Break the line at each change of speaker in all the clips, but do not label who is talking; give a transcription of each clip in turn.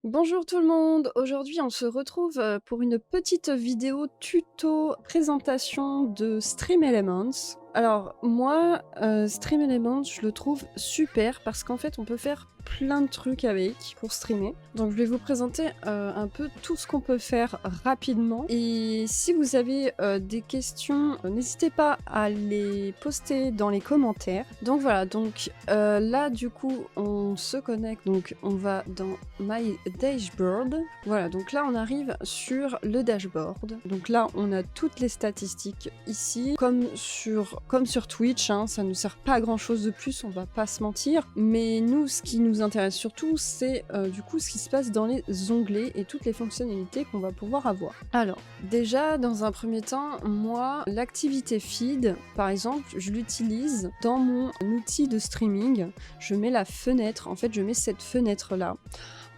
Bonjour tout le monde, aujourd'hui on se retrouve pour une petite vidéo tuto présentation de Stream Elements. Alors moi, Stream Elements, je le trouve super parce qu'en fait on peut faire plein de trucs avec pour streamer. Donc je vais vous présenter un peu tout ce qu'on peut faire rapidement. Et si vous avez des questions, n'hésitez pas à les poster dans les commentaires. Donc voilà, donc là du coup on se connecte, donc on va dans My Dashboard. Voilà, donc là on arrive sur le dashboard. Donc là on a toutes les statistiques ici, comme sur Twitch, hein, ça nous sert pas à grand chose de plus, on va pas se mentir. Mais nous, ce qui nous intéresse surtout, c'est du coup ce qui se passe dans les onglets et toutes les fonctionnalités qu'on va pouvoir avoir. Alors, déjà, dans un premier temps, moi, l'activité feed, par exemple, je l'utilise dans mon outil de streaming. Je mets la fenêtre, en fait, je mets cette fenêtre-là.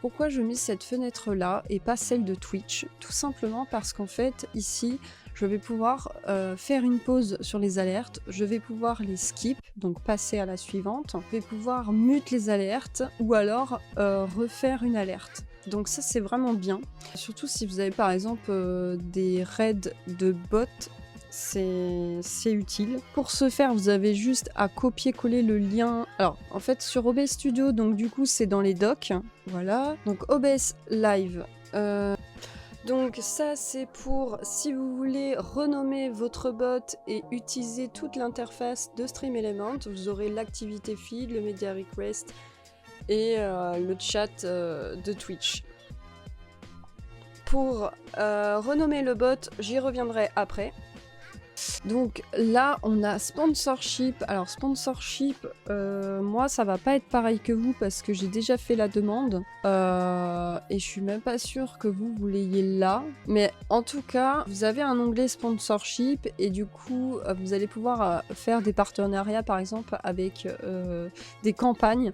Pourquoi je mets cette fenêtre-là et pas celle de Twitch? Tout simplement parce qu'en fait, ici, je vais pouvoir faire une pause sur les alertes, je vais pouvoir les skip, donc passer à la suivante, je vais pouvoir mute les alertes ou alors refaire une alerte. Donc ça c'est vraiment bien, surtout si vous avez par exemple des raids de bots, c'est utile. Pour ce faire, vous avez juste à copier-coller le lien. Alors, en fait, sur OBS Studio, donc du coup, c'est dans les docs. Voilà. Donc, OBS Live. Donc ça, c'est pour si vous voulez renommer votre bot et utiliser toute l'interface de Stream Element. Vous aurez l'activité feed, le media request et le chat de Twitch. Pour renommer le bot, j'y reviendrai après. Donc là, on a sponsorship. Alors sponsorship, moi ça va pas être pareil que vous parce que j'ai déjà fait la demande et je suis même pas sûre que vous l'ayez là. Mais en tout cas, vous avez un onglet sponsorship et du coup, vous allez pouvoir faire des partenariats par exemple avec des campagnes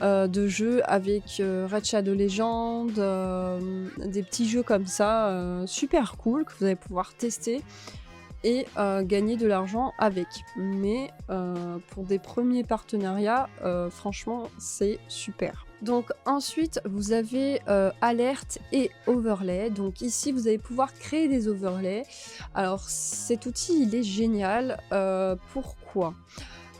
de jeux avec Red Shadow Legends, des petits jeux comme ça, super cool que vous allez pouvoir tester et gagner de l'argent avec. Mais pour des premiers partenariats, franchement, c'est super. Donc ensuite, vous avez alerte et overlay. Donc ici, vous allez pouvoir créer des overlays. Alors cet outil, il est génial. Pourquoi ?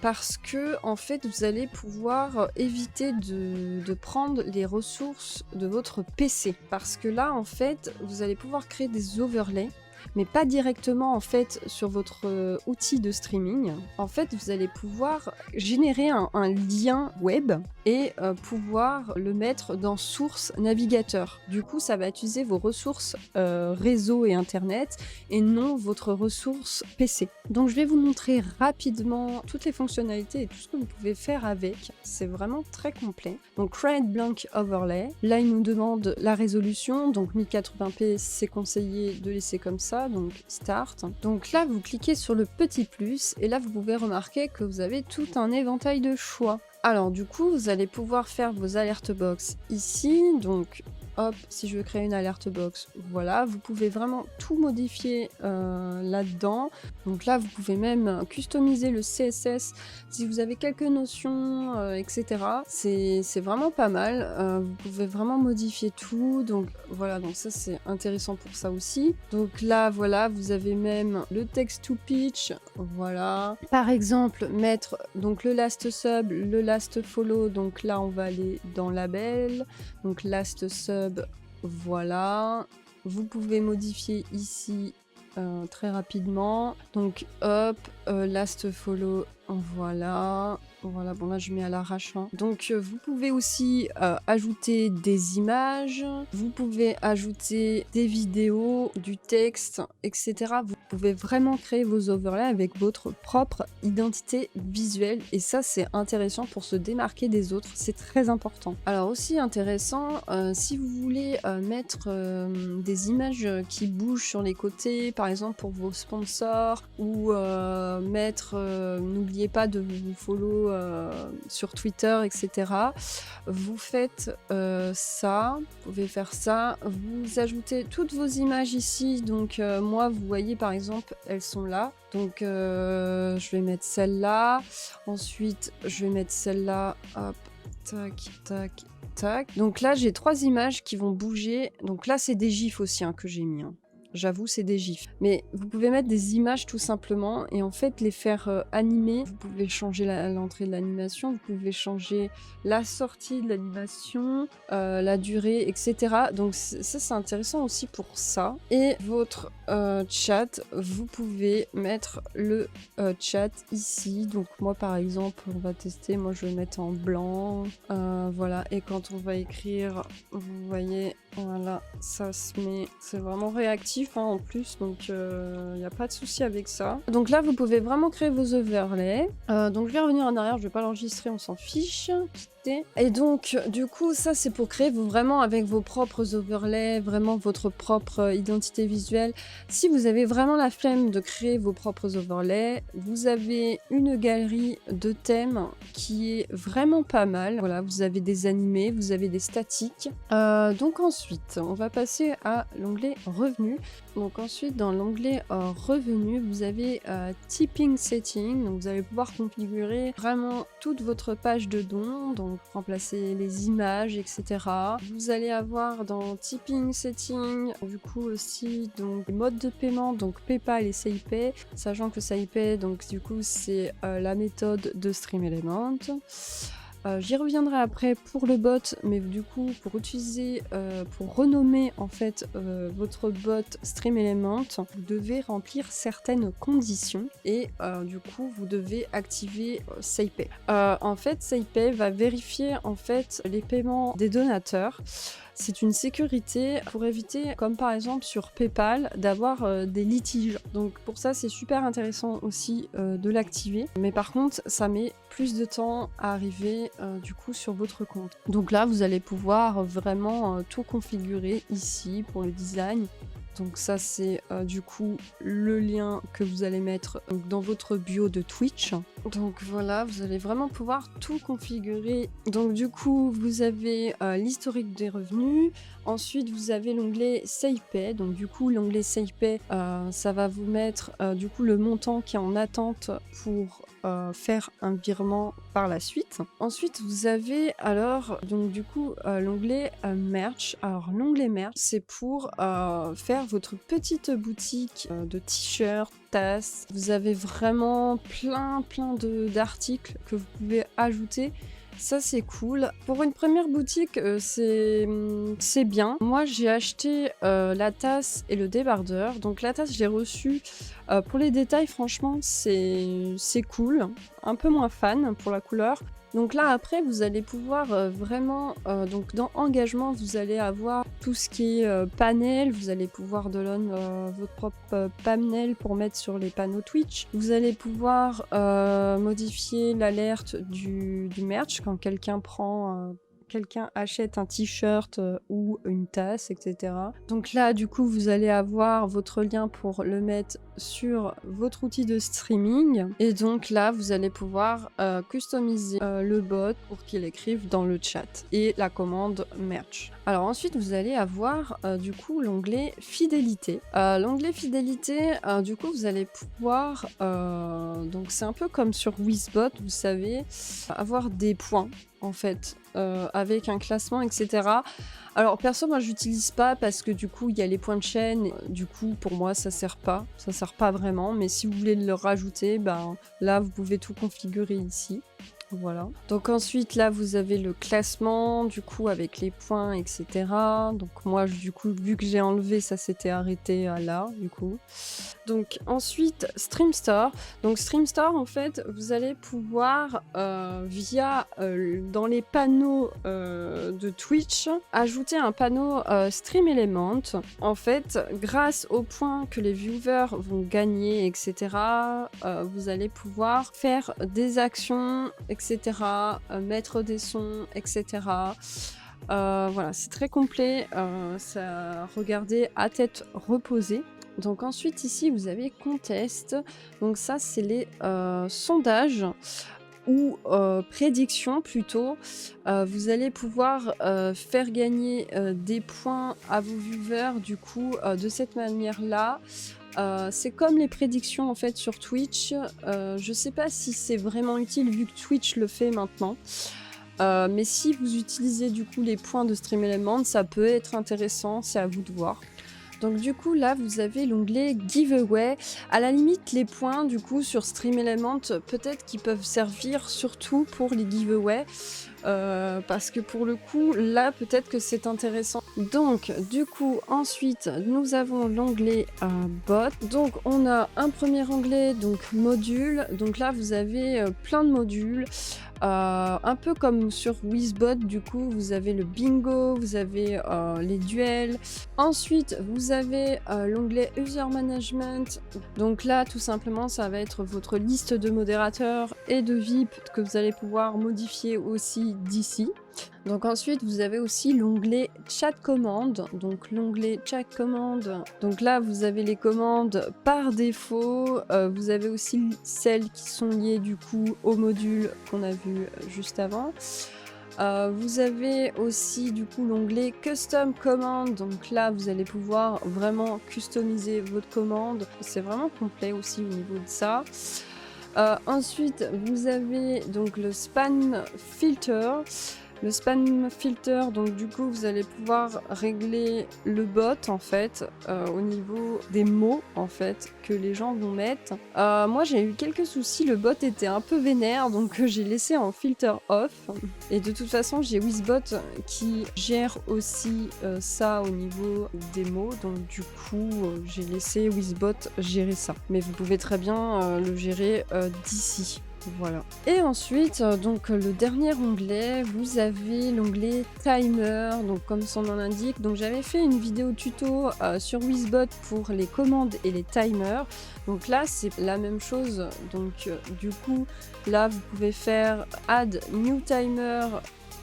Parce que en fait, vous allez pouvoir éviter de prendre les ressources de votre PC. Parce que là, en fait, vous allez pouvoir créer des overlays mais pas directement en fait sur votre outil de streaming. En fait, vous allez pouvoir générer un lien web et pouvoir le mettre dans source navigateur. Du coup, ça va utiliser vos ressources réseau et internet et non votre ressource PC. Donc, je vais vous montrer rapidement toutes les fonctionnalités et tout ce que vous pouvez faire avec. C'est vraiment très complet. Donc, Create Blank Overlay. Là, il nous demande la résolution. Donc, 1080p, c'est conseillé de laisser comme ça. Donc Start. Donc là, vous cliquez sur le petit plus et là, vous pouvez remarquer que vous avez tout un éventail de choix. Alors du coup, vous allez pouvoir faire vos alert box ici. Donc hop, si je veux créer une alert box, voilà, vous pouvez vraiment tout modifier là-dedans. Donc là, vous pouvez même customiser le CSS si vous avez quelques notions, etc. C'est vraiment pas mal. Vous pouvez vraiment modifier tout. Donc voilà, donc ça c'est intéressant pour ça aussi. Donc là, voilà, vous avez même le text to pitch. Voilà. Par exemple, mettre donc le last sub, le last follow. Donc là, on va aller dans label. Donc last sub, voilà. Vous pouvez modifier ici très rapidement. Donc hop, last follow, voilà. Voilà, bon là je mets à l'arrache. Hein. Donc vous pouvez aussi ajouter des images, vous pouvez ajouter des vidéos, du texte, etc. Vous pouvez vraiment créer vos overlays avec votre propre identité visuelle et ça c'est intéressant pour se démarquer des autres, c'est très important. Alors aussi intéressant, si vous voulez mettre des images qui bougent sur les côtés, par exemple pour vos sponsors, ou mettre, n'oubliez pas de vous follow sur Twitter, etc. Vous faites ça, vous pouvez faire ça, vous ajoutez toutes vos images ici, donc moi vous voyez par exemple elles sont là, donc je vais mettre celle-là, ensuite je vais mettre celle-là, hop, tac, tac, Tac. Donc là, j'ai 3 images qui vont bouger. Donc là, c'est des gifs aussi que j'ai mis. J'avoue, c'est des gifs. Mais vous pouvez mettre des images tout simplement et en fait les faire animer. Vous pouvez changer l'entrée de l'animation, vous pouvez changer la sortie de l'animation, la durée, etc. Donc ça, c'est intéressant aussi pour ça. Et votre chat, vous pouvez mettre le chat ici. Donc moi, par exemple, on va tester. Moi, je vais mettre en blanc. Voilà. Et quand on va écrire, vous voyez, voilà, ça se met... C'est vraiment réactif. En plus, donc il n'y a pas de souci avec ça. Donc là, vous pouvez vraiment créer vos overlays. Donc je vais revenir en arrière, je vais pas l'enregistrer, on s'en fiche. Et donc, du coup, ça c'est pour créer vraiment avec vos propres overlays, vraiment votre propre identité visuelle. Si vous avez vraiment la flemme de créer vos propres overlays, vous avez une galerie de thèmes qui est vraiment pas mal. Voilà, vous avez des animés, vous avez des statiques. Donc ensuite, on va passer à l'onglet Revenus. Donc ensuite, dans l'onglet Revenus, vous avez Tipping Setting. Donc vous allez pouvoir configurer vraiment toute votre page de dons. Donc remplacer les images, etc. Vous allez avoir dans Tipping Setting, du coup aussi donc les modes de paiement, donc PayPal et SafePay, sachant que SafePay, donc du coup c'est la méthode de Stream Element. J'y reviendrai après pour le bot, mais du coup pour utiliser, pour renommer en fait votre bot Stream Element, vous devez remplir certaines conditions et du coup vous devez activer SafePay. En fait SafePay va vérifier en fait les paiements des donateurs. C'est une sécurité pour éviter, comme par exemple sur PayPal, d'avoir des litiges. Donc pour ça, c'est super intéressant aussi de l'activer. Mais par contre, ça met plus de temps à arriver du coup sur votre compte. Donc là, vous allez pouvoir vraiment tout configurer ici pour le design. Donc ça c'est du coup le lien que vous allez mettre dans votre bio de Twitch. Donc voilà, vous allez vraiment pouvoir tout configurer. Donc du coup vous avez l'historique des revenus. Ensuite vous avez l'onglet SafePay. Donc du coup l'onglet SafePay ça va vous mettre du coup le montant qui est en attente pour faire un virement par la suite. Ensuite vous avez alors donc du coup l'onglet Merch. Alors l'onglet Merch c'est pour faire votre petite boutique de t-shirts, tasses. Vous avez vraiment plein d'articles que vous pouvez ajouter. Ça c'est cool. Pour une première boutique, c'est bien. Moi j'ai acheté la tasse et le débardeur. Donc la tasse j'ai reçu. Pour les détails franchement c'est cool. Un peu moins fan pour la couleur. Donc là après vous allez pouvoir vraiment, donc dans engagement vous allez avoir tout ce qui est panel, vous allez pouvoir download votre propre panel pour mettre sur les panneaux Twitch. Vous allez pouvoir modifier l'alerte du merch quand quelqu'un achète un t-shirt ou une tasse, etc. Donc là, du coup, vous allez avoir votre lien pour le mettre sur votre outil de streaming. Et donc là, vous allez pouvoir customiser le bot pour qu'il écrive dans le chat et la commande merch. Alors ensuite, vous allez avoir du coup l'onglet fidélité. L'onglet fidélité, du coup, vous allez pouvoir, donc c'est un peu comme sur Wizbot, vous savez, avoir des points en fait, avec un classement, etc. Alors perso, moi j'utilise pas parce que du coup il y a les points de chaîne, du coup pour moi ça sert pas vraiment, mais si vous voulez le rajouter, ben là vous pouvez tout configurer ici. Voilà. Donc ensuite là vous avez le classement du coup avec les points, etc. Donc moi du coup vu que j'ai enlevé, ça s'était arrêté à là du coup. Donc ensuite Stream Store. Donc Stream Store en fait vous allez pouvoir via dans les panneaux de Twitch ajouter un panneau Stream Element. En fait grâce aux points que les viewers vont gagner, etc. Vous allez pouvoir faire des actions, etc. Mettre des sons, etc. Voilà, c'est très complet. Ça, regardez à tête reposée. Donc ensuite ici vous avez contest. Donc ça c'est les sondages ou prédictions plutôt. Vous allez pouvoir faire gagner des points à vos viewers du coup de cette manière là. C'est comme les prédictions en fait sur Twitch. Je sais pas si c'est vraiment utile vu que Twitch le fait maintenant. Mais si vous utilisez du coup les points de StreamElements, ça peut être intéressant, c'est à vous de voir. Donc du coup là vous avez l'onglet Giveaway. À la limite les points du coup sur StreamElements peut-être qu'ils peuvent servir surtout pour les giveaways. Parce que pour le coup là peut-être que c'est intéressant. Donc du coup ensuite nous avons l'onglet bot. Donc on a un premier onglet donc module. Donc là vous avez plein de modules. Un peu comme sur Wizbot, du coup, vous avez le bingo, vous avez les duels. Ensuite, vous avez l'onglet User Management. Donc là, tout simplement, ça va être votre liste de modérateurs et de VIP que vous allez pouvoir modifier aussi d'ici. Donc ensuite, vous avez aussi l'onglet Chat Commande. Donc l'onglet Chat Commande. Donc là, vous avez les commandes par défaut. Vous avez aussi celles qui sont liées du coup au module qu'on a vu juste avant. Vous avez aussi du coup l'onglet Custom Command. Donc là, vous allez pouvoir vraiment customiser votre commande. C'est vraiment complet aussi au niveau de ça. Ensuite, vous avez donc le Spam Filter. Le spam filter, donc du coup vous allez pouvoir régler le bot en fait au niveau des mots en fait que les gens vont mettre. Moi j'ai eu quelques soucis, le bot était un peu vénère donc j'ai laissé en filter off. Et de toute façon j'ai Wizbot qui gère aussi ça au niveau des mots, donc du coup j'ai laissé Wizbot gérer ça. Mais vous pouvez très bien le gérer d'ici. Voilà. Et ensuite, donc le dernier onglet, vous avez l'onglet Timer, donc comme son nom l'indique. Donc j'avais fait une vidéo tuto sur Wizbot pour les commandes et les timers. Donc là, c'est la même chose. Donc du coup, là, vous pouvez faire Add New Timer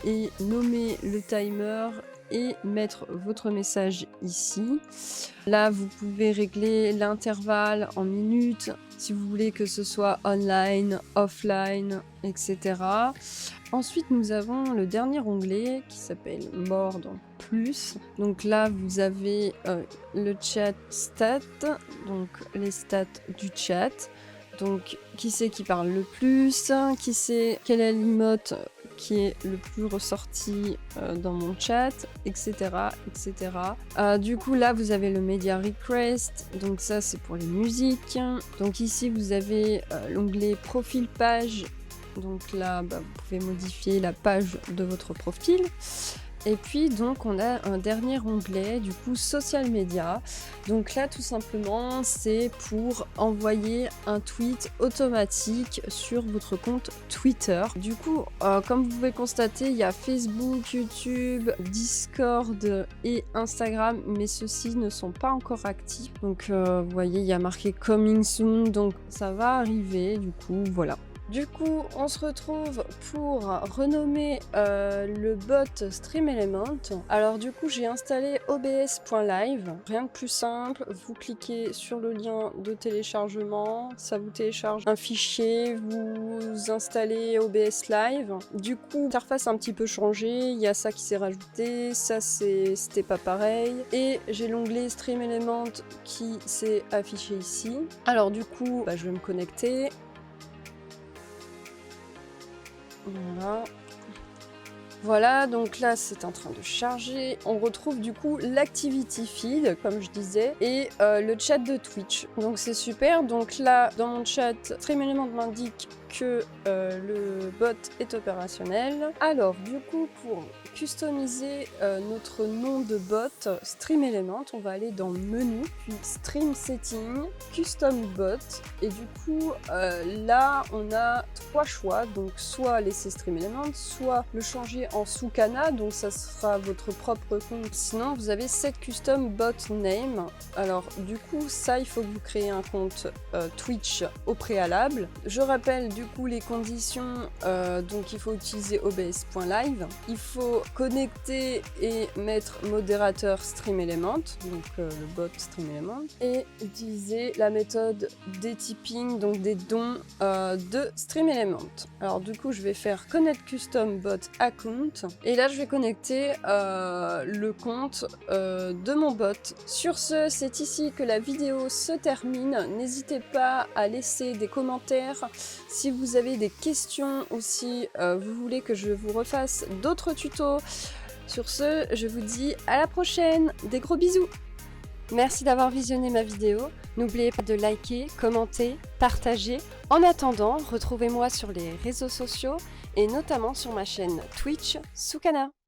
et nommer le timer et mettre votre message ici. Là, vous pouvez régler l'intervalle en minutes, si vous voulez que ce soit online, offline, etc. Ensuite, nous avons le dernier onglet qui s'appelle More, donc plus. Donc là, vous avez le chat stat, donc les stats du chat. Donc, qui c'est qui parle le plus, qui c'est quel est l'emote qui est le plus ressorti dans mon chat, etc. etc. Du coup, là, vous avez le Media Request, donc ça, c'est pour les musiques. Donc ici, vous avez l'onglet Profil Page. Donc là, vous pouvez modifier la page de votre profil. Et puis donc on a un dernier onglet du coup social media. Donc là tout simplement c'est pour envoyer un tweet automatique sur votre compte Twitter. Du coup comme vous pouvez constater il y a Facebook, YouTube, Discord et Instagram mais ceux-ci ne sont pas encore actifs. Donc vous voyez il y a marqué coming soon donc ça va arriver du coup voilà. Du coup, on se retrouve pour renommer le bot StreamElements. Alors du coup, j'ai installé obs.live. Rien de plus simple, vous cliquez sur le lien de téléchargement, ça vous télécharge un fichier, vous installez OBS Live. Du coup, l'interface a un petit peu changé, il y a ça qui s'est rajouté, ça c'était pas pareil. Et j'ai l'onglet StreamElements qui s'est affiché ici. Alors du coup, je vais me connecter. Voilà. Voilà, donc là c'est en train de charger. On retrouve du coup l'activity feed, comme je disais, et le chat de Twitch. Donc c'est super. Donc là, dans mon chat, StreamElements m'indique que le bot est opérationnel. Alors du coup, pour customiser notre nom de bot StreamElements, on va aller dans menu, puis Stream Setting, Custom Bot, et du coup là on a trois choix, donc soit laisser StreamElements, soit le changer en Soukana, donc ça sera votre propre compte. Sinon vous avez Set Custom Bot Name. Alors du coup ça il faut que vous créez un compte Twitch au préalable. Je rappelle du coup les conditions, donc il faut utiliser obs.live, il faut connecter et mettre modérateur StreamElements, donc le bot StreamElements, et utiliser la méthode des tipping, donc des dons de StreamElements. Alors du coup je vais faire Connect Custom Bot Account, et là je vais connecter le compte de mon bot. Sur ce, c'est ici que la vidéo se termine. N'hésitez pas à laisser des commentaires si si vous avez des questions ou si vous voulez que je vous refasse d'autres tutos. Sur ce, je vous dis à la prochaine. Des gros bisous. Merci d'avoir visionné ma vidéo. N'oubliez pas de liker, commenter, partager. En attendant, retrouvez-moi sur les réseaux sociaux et notamment sur ma chaîne Twitch Soukana.